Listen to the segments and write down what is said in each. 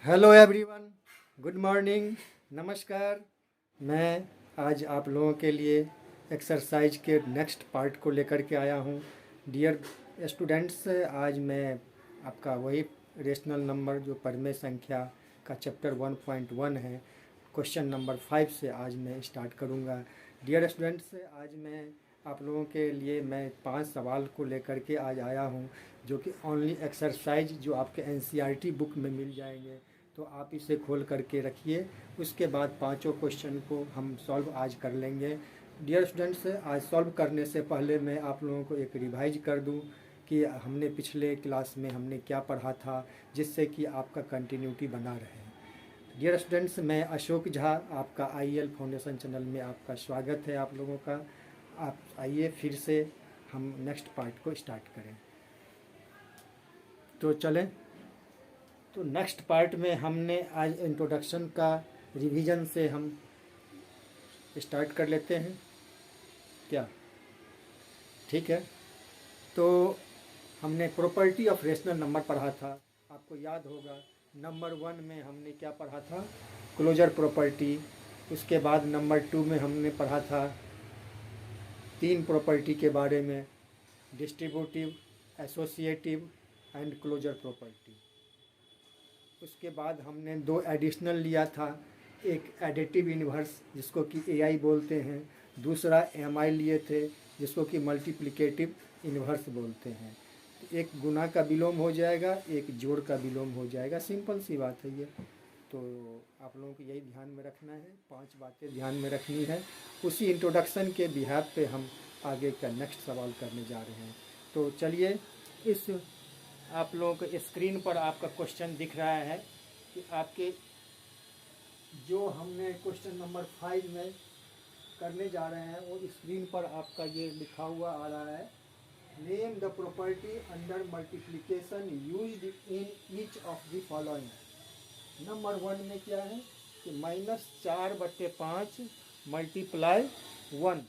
Hello everyone, good morning, नमस्कार। मैं आज आप लोगों के लिए एक्सरसाइज के नेक्स्ट पार्ट को लेकर के आया हूँ। डियर स्टूडेंट्स, आज मैं आपका वही रेशनल नंबर जो परिमेय संख्या का चैप्टर 1.1 है, क्वेश्चन नंबर 5 से आज मैं स्टार्ट करूँगा। डियर स्टूडेंट्स, आज मैं आप लोगों के लिए मैं 5 सवाल को लेकर के आज आया हूँ, जो कि ओनली एक्सरसाइज जो आपके एनसीईआरटी बुक में मिल जाएंगे। तो आप इसे खोल करके रखिए। उसके बाद पांचों क्वेश्चन को हम सॉल्व आज कर लेंगे। डियर स्टूडेंट्स, आज सॉल्व करने से पहले मैं आप लोगों को एक रिवाइज कर दूं कि हमने पिछले क्लास में हमने क्या पढ़ा था, जिससे कि आपका कंटिन्यूटी बना रहे। डियर स्टूडेंट्स, मैं अशोक झा, आपका आईएल फाउंडेशन चैनल में आपका स्वागत है आप लोगों का। आप आइए फिर से हम नेक्स्ट पार्ट को स्टार्ट करें। तो चलें। तो नेक्स्ट पार्ट में हमने आज इंट्रोडक्शन का रिवीजन से हम स्टार्ट कर लेते हैं क्या? ठीक है। तो हमने प्रॉपर्टी ऑफ रेशनल नंबर पढ़ा था, आपको याद होगा। नंबर 1 में हमने क्या पढ़ा था? Closure property. उसके बाद नंबर 2 में हमने पढ़ा था 3 प्रॉपर्टी के बारे में, distributive, associative and closure property. उसके बाद हमने 2 एडिशनल लिया था, एक एडिटिव इन्वर्स जिसको कि एआई बोलते हैं, दूसरा एमआई लिए थे जिसको कि मल्टीप्लिकेटिव इन्वर्स बोलते हैं। तो एक गुना का विलोम हो जाएगा, एक जोड़ का विलोम हो जाएगा, सिंपल सी बात है ये। तो आप लोगों को यही ध्यान में रखना है, 5 बातें ध्यान में रखनी है। उसी इंट्रोडक्शन के बिहाफ पे हम आगे का नेक्स्ट सवाल करने जा रहे हैं। तो चलिए, इस आप लोगों को स्क्रीन पर आपका क्वेश्चन दिख रहा है कि आपके जो हमने क्वेश्चन नंबर 5 में करने जा रहे हैं वो स्क्रीन पर आपका ये लिखा हुआ आ रहा है, name the property under multiplication used in each of the following. Number 1 में क्या है कि -4/5 मल्टीप्लाई 1।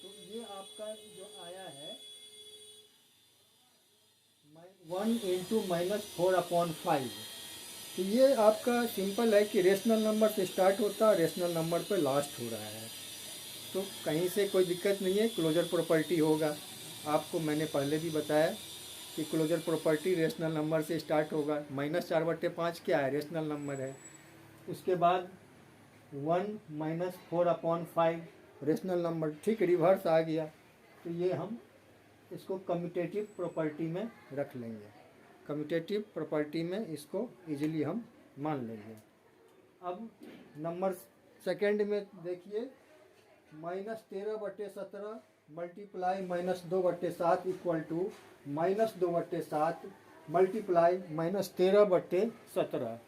तो ये आपका जो आया है 1 इंटू -4/5। तो ये आपका सिंपल है कि रेशनल नंबर से स्टार्ट होता है, रेशनल नंबर पर लास्ट हो रहा है, तो कहीं से कोई दिक्कत नहीं है, क्लोजर प्रॉपर्टी होगा। आपको मैंने पहले भी बताया कि क्लोजर प्रॉपर्टी रेशनल नंबर से स्टार्ट होगा। -4/5 क्या है? रेशनल नंबर है। उसके बाद 1 -4/5 रेशनल नंबर, ठीक रिवर्स आ गया। तो ये हम इसको कम्यूटेटिव प्रॉपर्टी में रख लेंगे, कम्यूटेटिव प्रॉपर्टी में इसको इजीली हम मान लेंगे। अब नंबर सेकंड में देखिए, -13/17 multiply -2/7 equal to -2/7 multiply -13/17।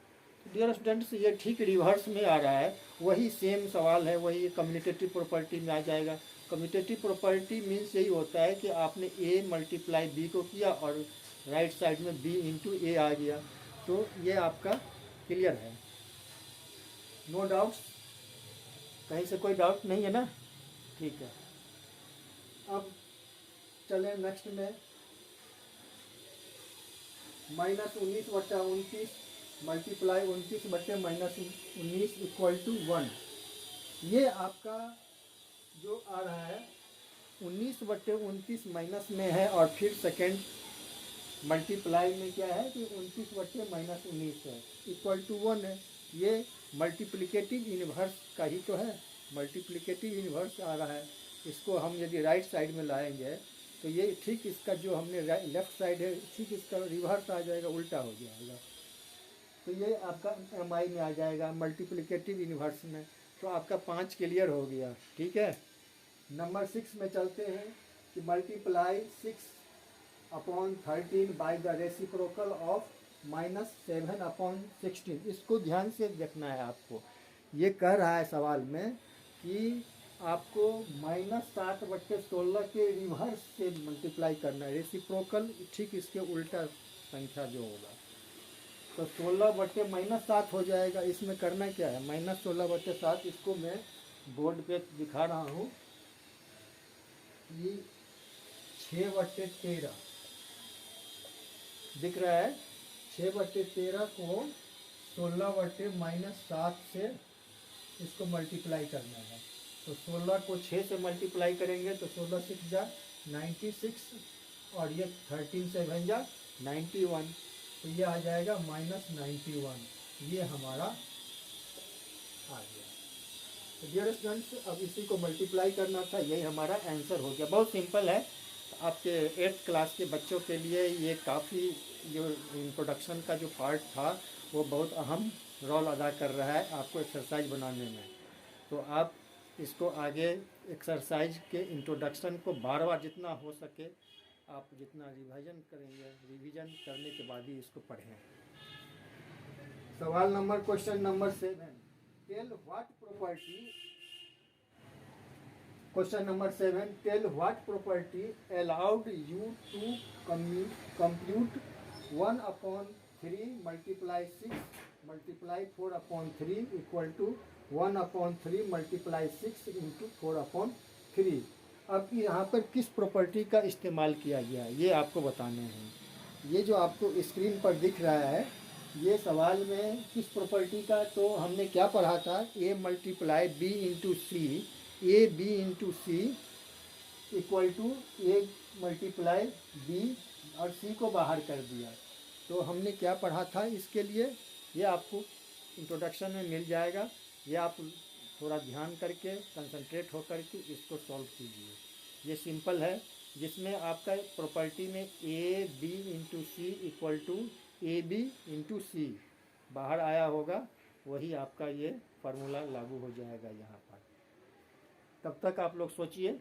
Dear students, ये ठीक रिवर्स में आ रहा है, वही सेम सवाल है, वही कम्यूटेटिव प्रॉपर्टी में आ जाएगा। कम्यूटेटिव प्रॉपर्टी मीन्स यही होता है कि आपने ए मल्टीप्लाई बी को किया और राइट साइड में बी इंटू ए आ गया। तो ये आपका क्लियर है, नो डाउट्स? कहीं से कोई डाउट नहीं है ना? ठीक है। अब चलें नेक्स्ट में, -19/29 मल्टीप्लाई 29/-19 इक्वल टू 1। ये आपका जो आ रहा है 19/29 माइनस में है, और फिर सेकेंड मल्टीप्लाई में क्या है कि 29/-19 है, इक्वल टू 1 है। ये मल्टीप्लिकेटिव इन्वर्स का ही तो है, मल्टीप्लिकेटिव इन्वर्स आ रहा है। इसको हम यदि राइट साइड में लाएंगे तो ये ठीक इसका जो हमने लेफ्ट साइड है ठीक इसका रिवर्स आ जाएगा, उल्टा हो जाएगा। तो ये आपका एमआई में आ जाएगा, मल्टीप्लिकेटिव इन्वर्स में। तो आपका 5 क्लियर हो गया, ठीक है। नंबर 6 में चलते हैं कि multiply 6/13 by the reciprocal of -7/16। इसको ध्यान से देखना है आपको। ये कह रहा है सवाल में कि आपको -7/16 के रिवर्स से मल्टीप्लाई करना है, रेसिप्रोकल ठीक इसके उल्टा संख्या जो होगा। तो 16/-7 हो जाएगा। इसमें करना क्या है, -16/7, इसको मैं बोर्ड पे दिखा रहा हूँ, ये 6/13 दिख रहा है। 6/13 को 16/-7 से इसको मल्टीप्लाई करना है। तो 16 को 6 से मल्टीप्लाई करेंगे तो 16 6 जा 96 और ये 13 से बन जा 91, तो ये आ जाएगा -91। ये हमारा आ गया। तो डियर स्टूडेंट्स, अब इसी को मल्टीप्लाई करना था, यही हमारा आंसर हो गया। बहुत सिंपल है। आपके 8th क्लास के बच्चों के लिए ये काफ़ी, जो इंट्रोडक्शन का जो पार्ट था वो बहुत अहम रोल अदा कर रहा है आपको एक्सरसाइज बनाने में। तो आप इसको आगे एक्सरसाइज के इंट्रोडक्शन को बार बार जितना हो सके आप जितना रिवीजन करेंगे, रिवीजन करने के बाद ही इसको पढ़ें। सवाल number, question number 7, tell what property, question number 7, tell what property allowed you to compute 1/3 multiply 6 multiply 4/3 equal to 1/3 multiply 6 into 4/3। अब यहाँ पर किस प्रॉपर्टी का इस्तेमाल किया गया है ये आपको बताने हैं। ये जो आपको स्क्रीन पर दिख रहा है ये सवाल में किस प्रॉपर्टी का, तो हमने क्या पढ़ा था, a multiply B into C, A B into C equal to A multiply B, और सी को बाहर कर दिया। तो हमने क्या पढ़ा था इसके लिए, ये आपको इंट्रोडक्शन में मिल जाएगा। ये आप थोड़ा ध्यान करके कंसंट्रेट होकर के इसको सॉल्व कीजिए। ये सिंपल है, जिसमें आपका प्रॉपर्टी में A B into C equal to A B into C बाहर आया होगा, वही आपका ये फार्मूला लागू हो जाएगा यहाँ पर। तब तक आप लोग सोचिए।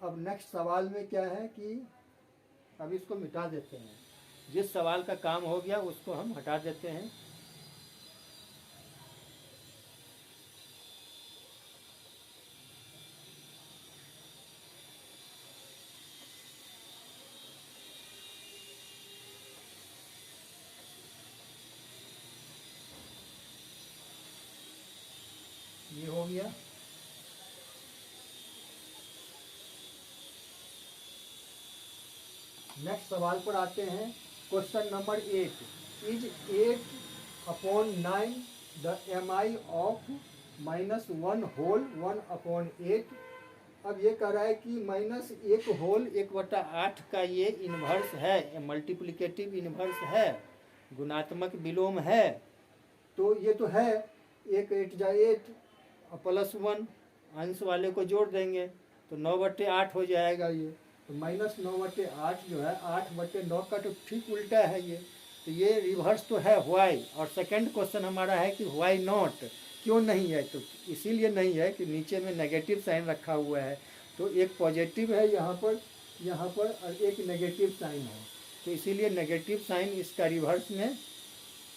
अब नेक्स्ट सवाल में क्या है कि अब इसको मिटा देते हैं, जिस सवाल का काम हो गया उसको हम हटा देते हैं। ये हो गया। नेक्स्ट सवाल पर आते हैं। Question number 8, is 8/9 the MI of -1 whole 1/8। अब ये कह रहा है कि -1 होल 1/8 का ये इन्वर्स है, मल्टीप्लिकेटिव इन्वर्स है, गुणात्मक विलोम है। तो ये तो है 1 8 जा 8 +1, अंश वाले को जोड़ देंगे तो 9/8 हो जाएगा ये। तो -9/8 जो है 8/9 का तो ठीक उल्टा है ये। तो ये रिवर्स तो है वाई। और सेकंड क्वेश्चन हमारा है कि वाई नॉट, क्यों नहीं है, तो इसीलिए नहीं है कि नीचे में नेगेटिव साइन रखा हुआ है। तो एक पॉजिटिव है यहाँ पर और एक नेगेटिव साइन है, तो इसीलिए नेगेटिव साइन इसका रिवर्स में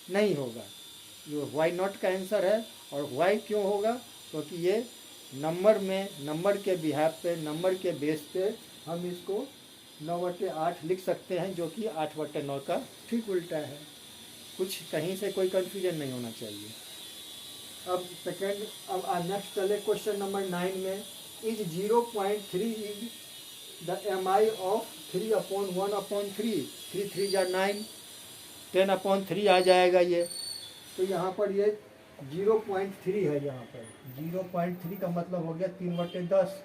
नहीं होगा। ये वाई नॉट का आंसर है। और वाई क्यों होगा, क्योंकि ये नंबर में, नंबर के बिहाफ पे, नंबर के बेस पे हम इसको 9/8 लिख सकते हैं, जो कि 8/9 का ठीक उल्टा है। कुछ कहीं से कोई कंफ्यूजन नहीं होना चाहिए। अब सेकेंड, अब नेक्स्ट चले क्वेश्चन नंबर 9 में, is 0.3 is the MI of 3/1/3। 3 3 जा 9, 10/3 आ जाएगा ये। तो यहाँ पर ये 0.3 है, यहाँ पर 0.3 का मतलब हो गया 3/10,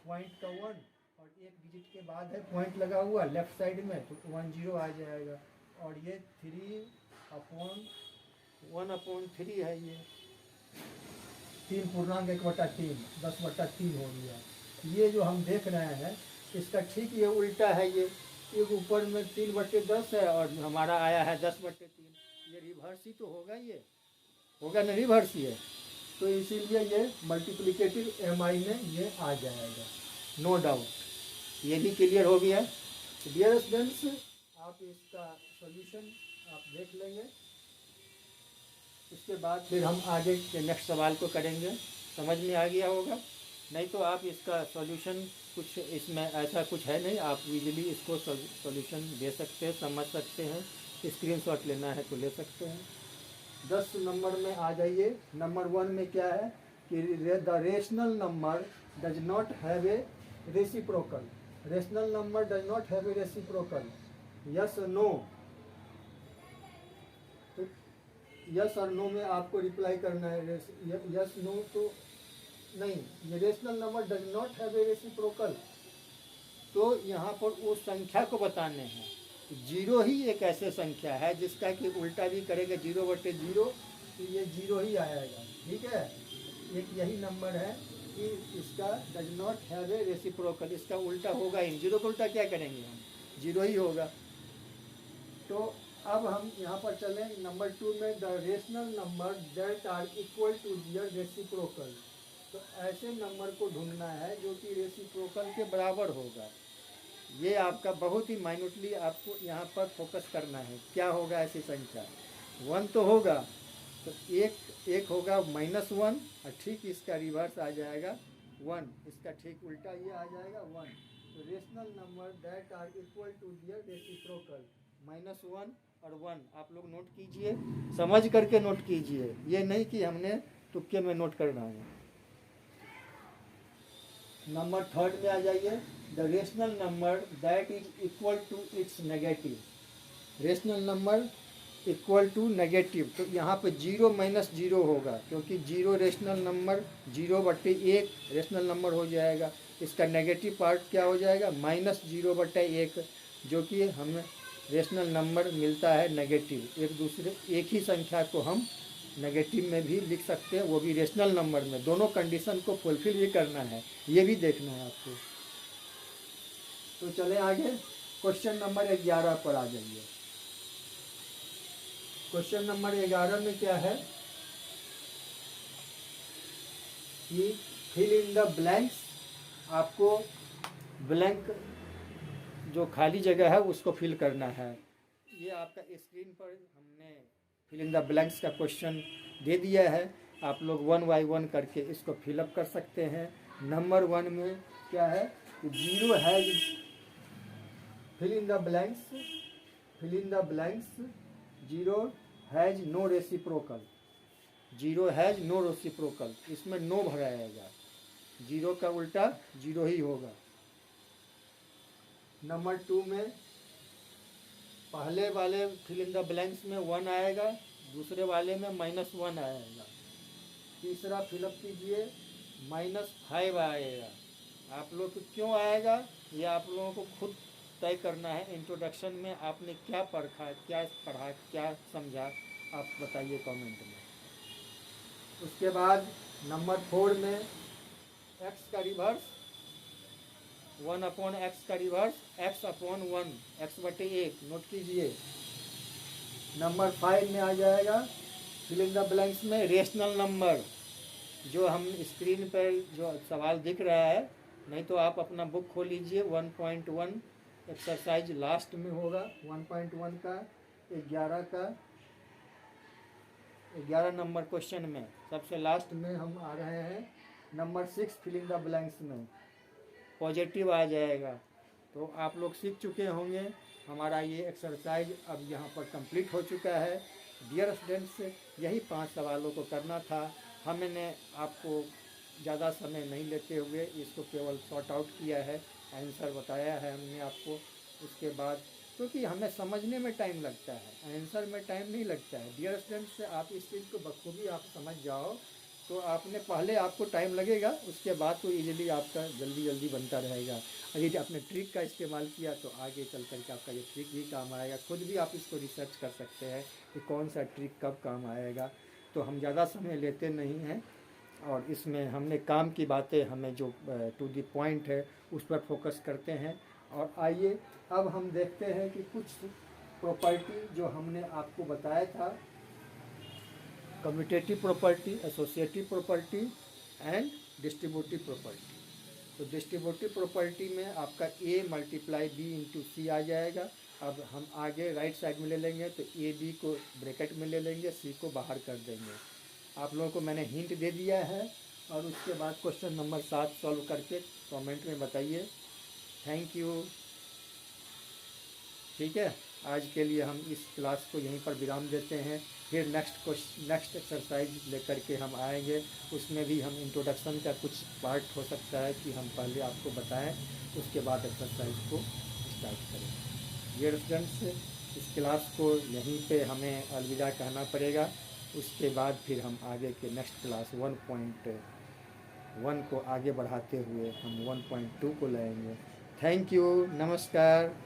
पॉइंट का 1 और एक डिजिट के बाद है पॉइंट लगा हुआ लेफ्ट साइड में, तो 10 आ जाएगा। और ये 3/1/3 है, ये 3 पूर्णांक 1/3, 10/3 हो गया। ये जो हम देख रहे हैं इसका ठीक ये उल्टा है। ये एक ऊपर में 3/10 है और हमारा आया है 10/3। ये रिवर्स ही तो होगा, ये होगा ना, रिवर्स ही है। तो इसीलिए ये मल्टीप्लिकेटिव MI में ये आ जाएगा, नो डाउट। ये भी क्लियर हो गया। डियर स्टूडेंट्स, आप इसका सॉल्यूशन आप देख लेंगे, उसके बाद फिर हम आगे के नेक्स्ट सवाल को करेंगे। समझ में आ गया होगा। नहीं तो आप इसका सॉल्यूशन, कुछ इसमें ऐसा कुछ है नहीं, आप इजीली इसको सॉल्यूशन दे सकते हैं, समझ सकते हैं। स्क्रीनशॉट लेना है तो ले सकते हैं। 10 नंबर में आ जाइए। नंबर 1 में क्या है कि the rational number does not have a reciprocal. Rational number does not have a reciprocal, yes no. तो यस और नो में आपको रिप्लाई करना है। यस नो तो नहीं, ये rational number does not have a reciprocal, तो यहाँ पर उस संख्या को बताने हैं। जीरो ही एक ऐसे संख्या है जिसका कि उल्टा भी करेगा 0/0 तो ये जीरो ही आएगा। ठीक है, एक यही नंबर है कि इसका does not have a reciprocal, इसका उल्टा होगा ही। जीरो का उल्टा क्या करेंगे हम, जीरो ही होगा। तो अब हम यहाँ पर चलें नंबर 2 में, the rational number that are equal to their reciprocal. तो ऐसे नंबर को ढूंढना है जो कि रेसिप्रोकल के बराबर होगा। ये आपका बहुत ही माइन्यूटली आपको यहाँ पर फोकस करना है। क्या होगा ऐसी संख्या, 1 तो होगा, तो एक होगा -1 और ठीक इसका रिवर्स आ जाएगा 1, इसका ठीक उल्टा ये आ जाएगा 1। तो rational number that are equal to their reciprocal, -1 और 1 आप लोग नोट कीजिए, समझ करके नोट कीजिए, ये नहीं कि हमने तुक्के में नोट करना है। नंबर 3 में आ जाइए, the rational number that is equal to its negative. Rational number equal to negative, तो यहाँ पे 0 - 0 होगा, क्योंकि 0 रेशनल नंबर 0/1 रेशनल नंबर हो जाएगा। इसका नेगेटिव पार्ट क्या हो जाएगा, -0/1, जो कि हमें रेशनल नंबर मिलता है नेगेटिव। एक ही संख्या को हम नेगेटिव में भी लिख सकते हैं, वो भी रेशनल नंबर में। दोनों कंडीशन को फुलफिल भी करना है, ये भी देखना है आपको। तो चले आगे, क्वेश्चन नंबर 11 पर आ जाइए। क्वेश्चन नंबर 11 में क्या है कि फिल इन द ब्लैंक्स। आपको ब्लैंक जो खाली जगह है उसको फिल करना है। ये आपका स्क्रीन पर हमने फिल इन द ब्लैंक्स का क्वेश्चन दे दिया है, आप लोग 1 बाय 1 करके इसको फिलअप कर सकते हैं। नंबर 1 में क्या है, 0 है, fill in the blanks, fill in the blanks, 0 has no reciprocal, 0 has no reciprocal, इसमें नो भराएगा, 0 का उल्टा 0 ही होगा। नंबर 2 में पहले वाले फिल इन द ब्लैंक्स में 1 आएगा, दूसरे वाले में -1 आएगा। तीसरा फिलअप कीजिए, -5 आएगा। आप लोग क्यों आएगा ये आप लोगों को खुद तय करना है। इंट्रोडक्शन में आपने क्या पढ़ा, क्या समझा, आप बताइए कमेंट में। उसके बाद नंबर 4 में x का रिवर्स, 1/x का रिवर्स x/1, x/1, नोट कीजिए। नंबर 5 में आ जाएगा फिल इन द ब्लैंक्स में रेशनल नंबर, जो हम स्क्रीन पर जो सवाल दिख रहा है, नहीं तो आप अपना बुक खोल लीजिए, 1.1 एक्सरसाइज लास्ट में होगा। 1.1 का 11 नंबर क्वेश्चन में सबसे लास्ट में हम आ रहे हैं। Number 6 fill in the blanks में पॉजिटिव आ जाएगा। तो आप लोग सीख चुके होंगे, हमारा ये एक्सरसाइज अब यहाँ पर कंप्लीट हो चुका है। डियर स्टूडेंट्स, यही 5 सवालों को करना था। हमने आपको ज़्यादा समय नहीं लेते हुए इसको केवल सॉर्ट आउट किया है, आंसर बताया है हमने आपको। उसके बाद क्योंकि हमें समझने में टाइम लगता है, आंसर में टाइम नहीं लगता है। डियर स्टूडेंट्स, आप इस चीज़ को बखूबी आप समझ जाओ तो आपने पहले आपको टाइम लगेगा, उसके बाद तो इजीली आपका जल्दी बनता रहेगा। यदि आपने ट्रिक का इस्तेमाल किया तो आगे चल कर के आपका ये ट्रिक भी काम आएगा। खुद भी आप इसको रिसर्च कर सकते हैं कि कौन सा ट्रिक कब काम आएगा। तो हम ज़्यादा समय लेते नहीं हैं और इसमें हमने काम की बातें, हमें जो टू द पॉइंट है उस पर फोकस करते हैं। और आइए अब हम देखते हैं कि कुछ प्रॉपर्टी जो हमने आपको बताया था, commutative property, associative property and distributive property. तो डिस्ट्रीब्यूटिव प्रॉपर्टी में आपका A × B × C आ जाएगा। अब हम आगे राइट साइड में ले लेंगे तो A B को ब्रैकेट में ले लेंगे, C को बाहर कर देंगे। आप लोगों को मैंने हिंट दे दिया है। और उसके बाद क्वेश्चन नंबर 7 सॉल्व करके कमेंट में बताइए। Thank you. ठीक है, आज के लिए हम इस क्लास को यहीं पर विराम देते हैं। फिर नेक्स्ट एक्सरसाइज लेकर के हम आएंगे। उसमें भी हम इंट्रोडक्शन का कुछ पार्ट हो सकता है कि हम पहले आपको बताएं, उसके बाद एक्सरसाइज को स्टार्ट करें। डियर स्टूडेंट्स, इस क्लास को यहीं पे हमें अलविदा कहना पड़ेगा। उसके बाद फिर हम आगे के नेक्स्ट क्लास 1.1 को आगे बढ़ाते हुए हम 1.2 को लाएंगे। थैंक यू, नमस्कार।